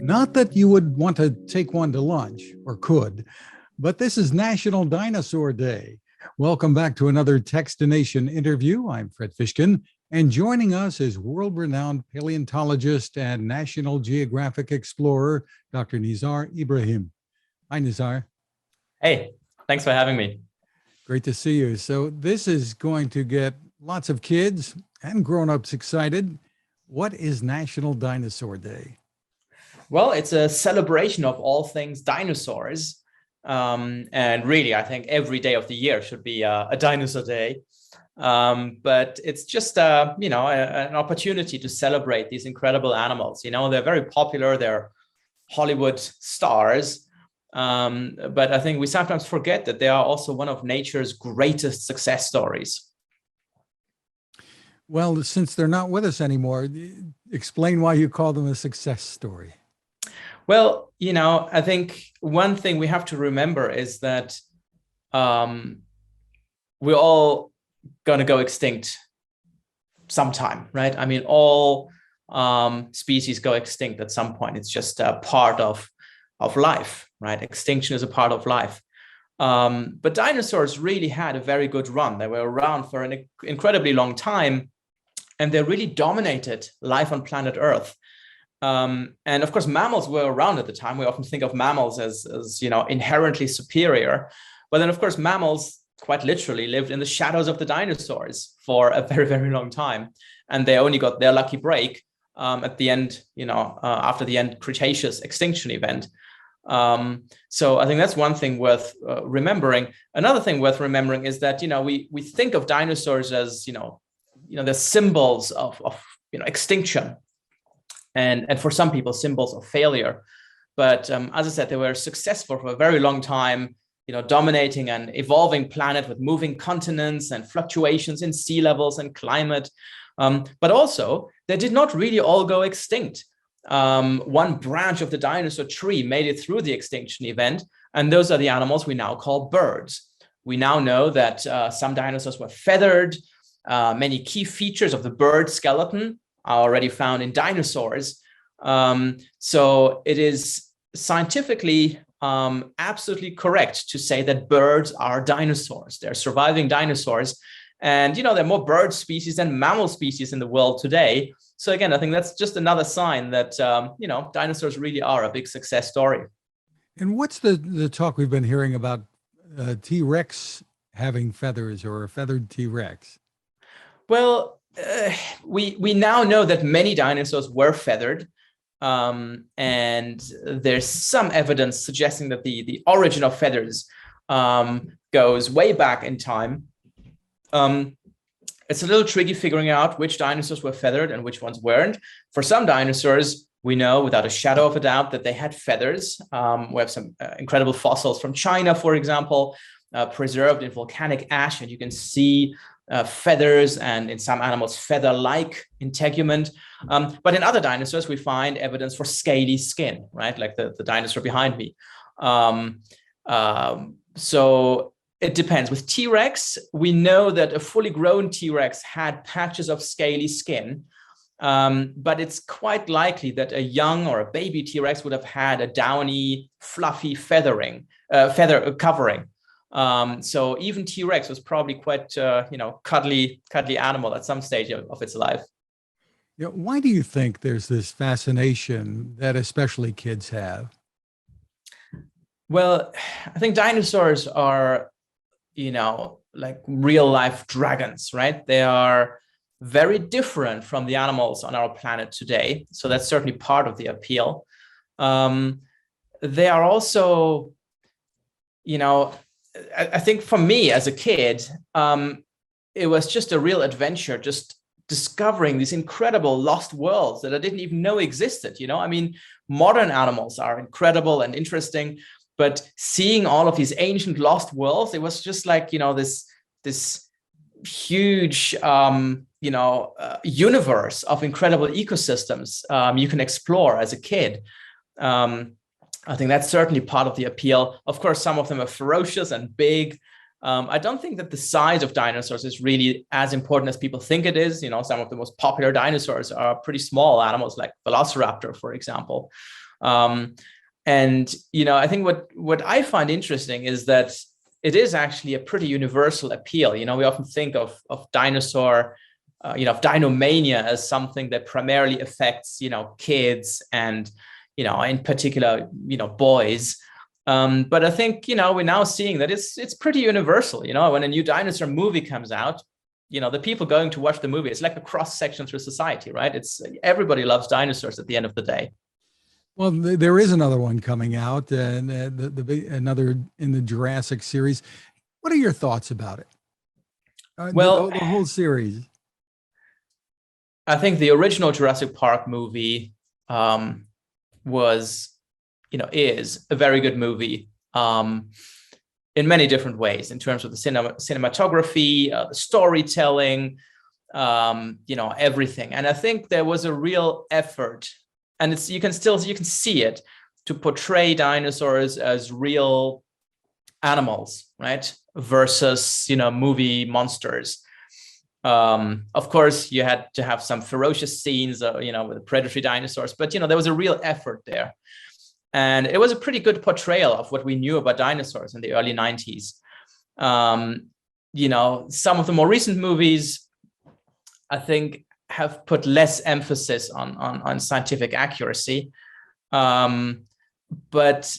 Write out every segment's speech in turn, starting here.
Not that you would want to take one to lunch, or could, but this is National Dinosaur Day. Welcome back to another Techstination Interview. I'm Fred Fishkin, and joining us is world-renowned paleontologist and National Geographic Explorer, Dr. Nizar Ibrahim. Hi, Nizar. Hey, thanks for having me. Great to see you. So this is going to get lots of kids and grown-ups excited. What is National Dinosaur Day? Well, it's a celebration of all things dinosaurs. And really, I think every day of the year should be a dinosaur day. But it's just, an opportunity to celebrate these incredible animals. You know, they're very popular. They're Hollywood stars. But I think we sometimes forget that they are also one of nature's greatest success stories. Well, since they're not with us anymore, explain why you call them a success story. Well, I think one thing we have to remember is that we're all going to go extinct sometime, right? I mean, all species go extinct at some point. It's just a part of life, right? Extinction is a part of life. But dinosaurs really had a very good run. They were around for an incredibly long time, and they really dominated life on planet Earth. And of course, mammals were around at the time. We often think of mammals as inherently superior. But then, of course, mammals quite literally lived in the shadows of the dinosaurs for a very, very long time. And they only got their lucky break at the end, after the end Cretaceous extinction event. So I think that's one thing worth remembering. Another thing worth remembering is that, we think of dinosaurs as, they're symbols of extinction. And for some people, symbols of failure. But as I said, they were successful for a very long time, dominating an evolving planet with moving continents and fluctuations in sea levels and climate. But also, they did not really all go extinct. One branch of the dinosaur tree made it through the extinction event, and those are the animals we now call birds. We now know that some dinosaurs were feathered. Many key features of the bird skeleton are already found in dinosaurs. So it is scientifically absolutely correct to say that birds are dinosaurs. They're surviving dinosaurs. And, there are more bird species than mammal species in the world today. So again, I think that's just another sign that, dinosaurs really are a big success story. And what's the talk we've been hearing about T-Rex having feathers, or a feathered T-Rex? Well, we now know that many dinosaurs were feathered, and there's some evidence suggesting that the origin of feathers goes way back in time. It's a little tricky figuring out which dinosaurs were feathered and which ones weren't. For some dinosaurs, we know without a shadow of a doubt that they had feathers. We have some incredible fossils from China, for example, preserved in volcanic ash, and you can see feathers, and in some animals, feather-like integument. But in other dinosaurs, we find evidence for scaly skin, right? Like the dinosaur behind me. So it depends. With T-Rex, we know that a fully grown T-Rex had patches of scaly skin, but it's quite likely that a young or a baby T-Rex would have had a downy, fluffy feather covering. So even T-Rex was probably quite, cuddly animal at some stage of its life. Yeah, why do you think there's this fascination that especially kids have? Well, I think dinosaurs are, like real life dragons, right? They are very different from the animals on our planet today. So that's certainly part of the appeal. They are also, I think for me as a kid, it was just a real adventure, just discovering these incredible lost worlds that I didn't even know existed. I mean, modern animals are incredible and interesting, but seeing all of these ancient lost worlds, it was just like, this huge, universe of incredible ecosystems you can explore as a kid. I think that's certainly part of the appeal. Of course, some of them are ferocious and big. I don't think that the size of dinosaurs is really as important as people think it is. Some of the most popular dinosaurs are pretty small animals like Velociraptor, for example. And I think what I find interesting is that it is actually a pretty universal appeal. We often think of dinosaur, of dinomania as something that primarily affects, kids and, in particular, boys. But I think, we're now seeing that it's pretty universal. When a new dinosaur movie comes out, the people going to watch the movie, it's like a cross section through society, right? It's everybody loves dinosaurs at the end of the day. Well, there is another one coming out, and another in the Jurassic series. What are your thoughts about it? Well, the whole series. I think the original Jurassic Park movie was, is a very good movie in many different ways, in terms of the cinematography, the storytelling, everything. And I think there was a real effort, and you can see it, to portray dinosaurs as real animals, right? Versus, movie monsters. Of course, you had to have some ferocious scenes, with the predatory dinosaurs, but there was a real effort there, and it was a pretty good portrayal of what we knew about dinosaurs in the early 90s. Some of the more recent movies, I think, have put less emphasis on scientific accuracy, but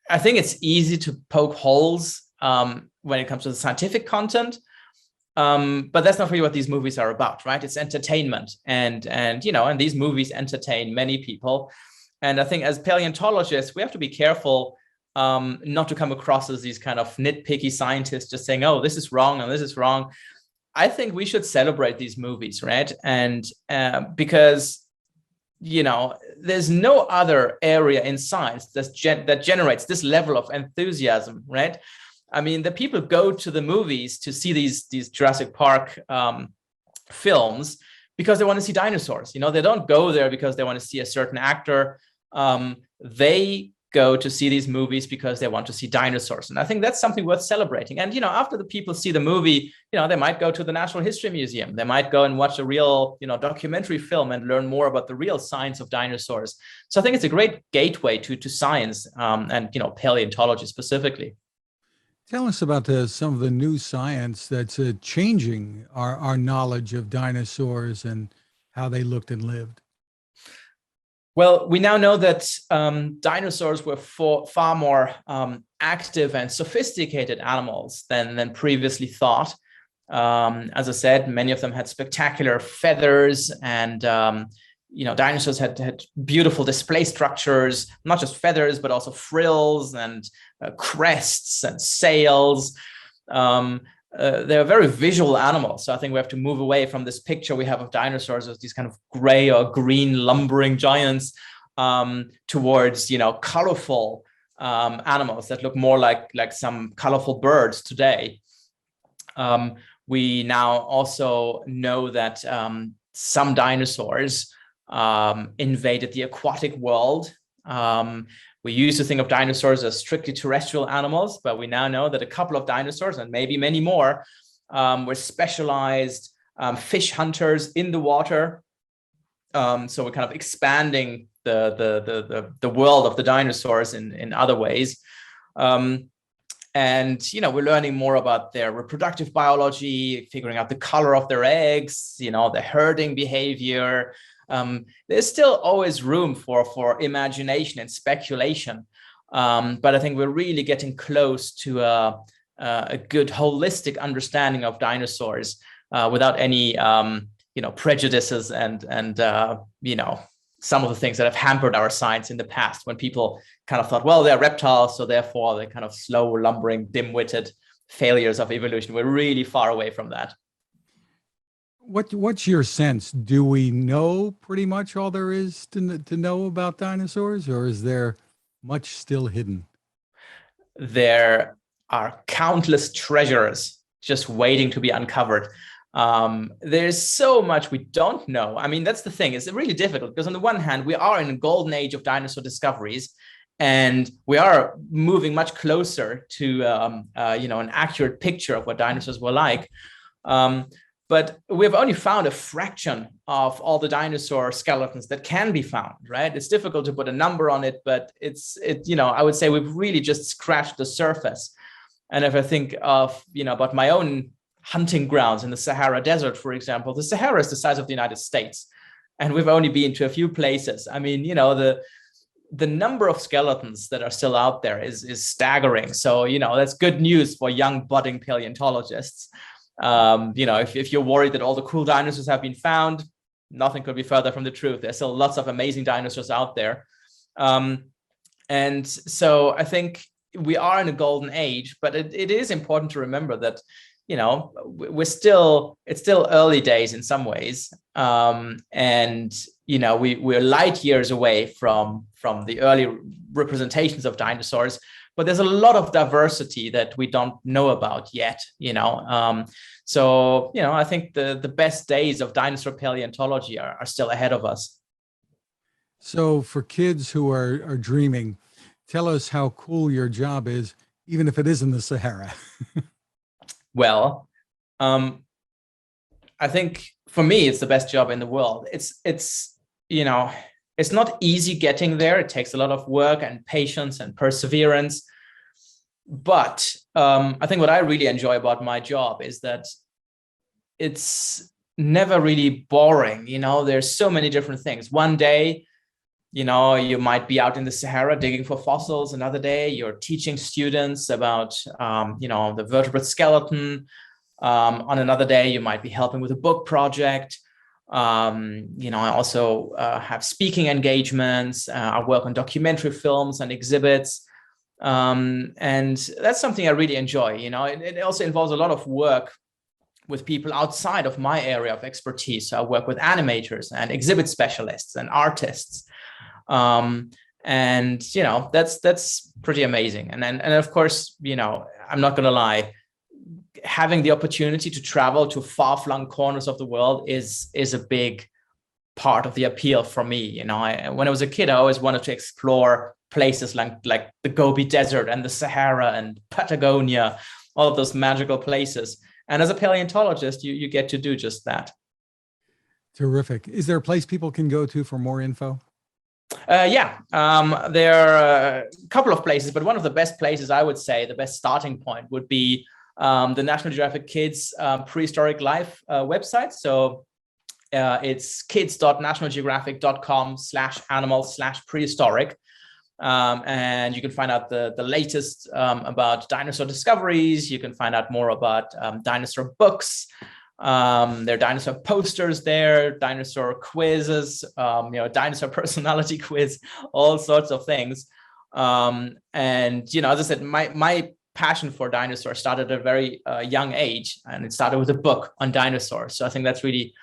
I think it's easy to poke holes when it comes to the scientific content. But that's not really what these movies are about, right? It's entertainment, and these movies entertain many people. And I think as paleontologists, we have to be careful not to come across as these kind of nitpicky scientists just saying, oh, this is wrong and this is wrong. I think we should celebrate these movies, right? And because there's no other area in science that generates this level of enthusiasm, right? I mean, the people go to the movies to see these Jurassic Park films because they want to see dinosaurs. They don't go there because they want to see a certain actor. They go to see these movies because they want to see dinosaurs. And I think that's something worth celebrating. And, after the people see the movie, they might go to the Natural History Museum. They might go and watch a real, documentary film and learn more about the real science of dinosaurs. So I think it's a great gateway to science and, paleontology specifically. Tell us about some of the new science that's changing our knowledge of dinosaurs and how they looked and lived. Well, we now know that dinosaurs were far more active and sophisticated animals than previously thought. As I said, many of them had spectacular feathers, and dinosaurs had beautiful display structures, not just feathers, but also frills and crests and sails. They're very visual animals. So I think we have to move away from this picture we have of dinosaurs as these kind of gray or green lumbering giants towards, colorful animals that look more like some colorful birds today. We now also know that some dinosaurs invaded the aquatic world. We used to think of dinosaurs as strictly terrestrial animals, but we now know that a couple of dinosaurs, and maybe many more, were specialized fish hunters in the water. So we're kind of expanding the world of the dinosaurs in other ways. And we're learning more about their reproductive biology, figuring out the color of their eggs, the herding behavior. There's still always room for imagination and speculation, but I think we're really getting close to a good holistic understanding of dinosaurs without any prejudices and some of the things that have hampered our science in the past, when people kind of thought, well, they're reptiles, so therefore they're kind of slow, lumbering, dim-witted failures of evolution. We're really far away from that. What's your sense? Do we know pretty much all there is to know about dinosaurs, or is there much still hidden? There are countless treasures just waiting to be uncovered. There's so much we don't know. I mean, that's the thing. It's really difficult because on the one hand, we are in a golden age of dinosaur discoveries, and we are moving much closer to an accurate picture of what dinosaurs were like. but we've only found a fraction of all the dinosaur skeletons that can be found, right? It's difficult to put a number on it, but I would say we've really just scratched the surface. And if I think of, about my own hunting grounds in the Sahara Desert, for example, the Sahara is the size of the United States, and we've only been to a few places. I mean, the number of skeletons that are still out there is staggering. So, that's good news for young budding paleontologists. If you're worried that all the cool dinosaurs have been found, nothing could be further from the truth. There's still lots of amazing dinosaurs out there. And so I think we are in a golden age, but it is important to remember that, it's still early days in some ways. We're light years away from the early representations of dinosaurs, but there's a lot of diversity that we don't know about yet, So, I think the best days of dinosaur paleontology are still ahead of us. So for kids who are dreaming, tell us how cool your job is, even if it is in the Sahara. Well, I think for me, it's the best job in the world. It's not easy getting there. It takes a lot of work and patience and perseverance. But I think what I really enjoy about my job is that it's never really boring. There's so many different things. One day, you might be out in the Sahara digging for fossils. Another day, you're teaching students about, the vertebrate skeleton. On another day, you might be helping with a book project. I also have speaking engagements. I work on documentary films and exhibits. And that's something I really enjoy. It also involves a lot of work with people outside of my area of expertise. So I work with animators and exhibit specialists and artists. That's pretty amazing. And of course, I'm not going to lie, having the opportunity to travel to far-flung corners of the world is a big part of the appeal for me. When I was a kid, I always wanted to explore places like the Gobi Desert and the Sahara and Patagonia, all of those magical places. And as a paleontologist, you get to do just that. Terrific. Is there a place people can go to for more info? There are a couple of places, but one of the best places, I would say, the best starting point would be the National Geographic Kids Prehistoric Life website. So it's kids.nationalgeographic.com/animals/prehistoric. And you can find out the latest about dinosaur discoveries. You can find out more about dinosaur books. There are dinosaur posters there, dinosaur quizzes, dinosaur personality quiz, all sorts of things. As I said, my passion for dinosaurs started at a very young age, and it started with a book on dinosaurs. So I think that's really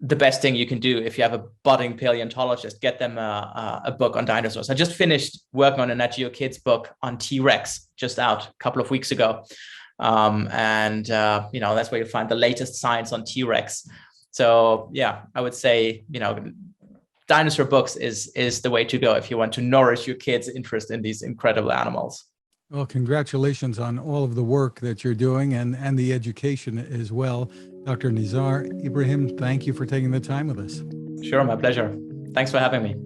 the best thing you can do if you have a budding paleontologist. Get them a book on dinosaurs. I just finished working on a Nat Geo Kids book on T-Rex, just out a couple of weeks ago. That's where you find the latest science on T-Rex. So yeah, I would say, dinosaur books is the way to go if you want to nourish your kids' interest in these incredible animals. Well, congratulations on all of the work that you're doing and the education as well. Dr. Nizar Ibrahim, thank you for taking the time with us. Sure, my pleasure. Thanks for having me.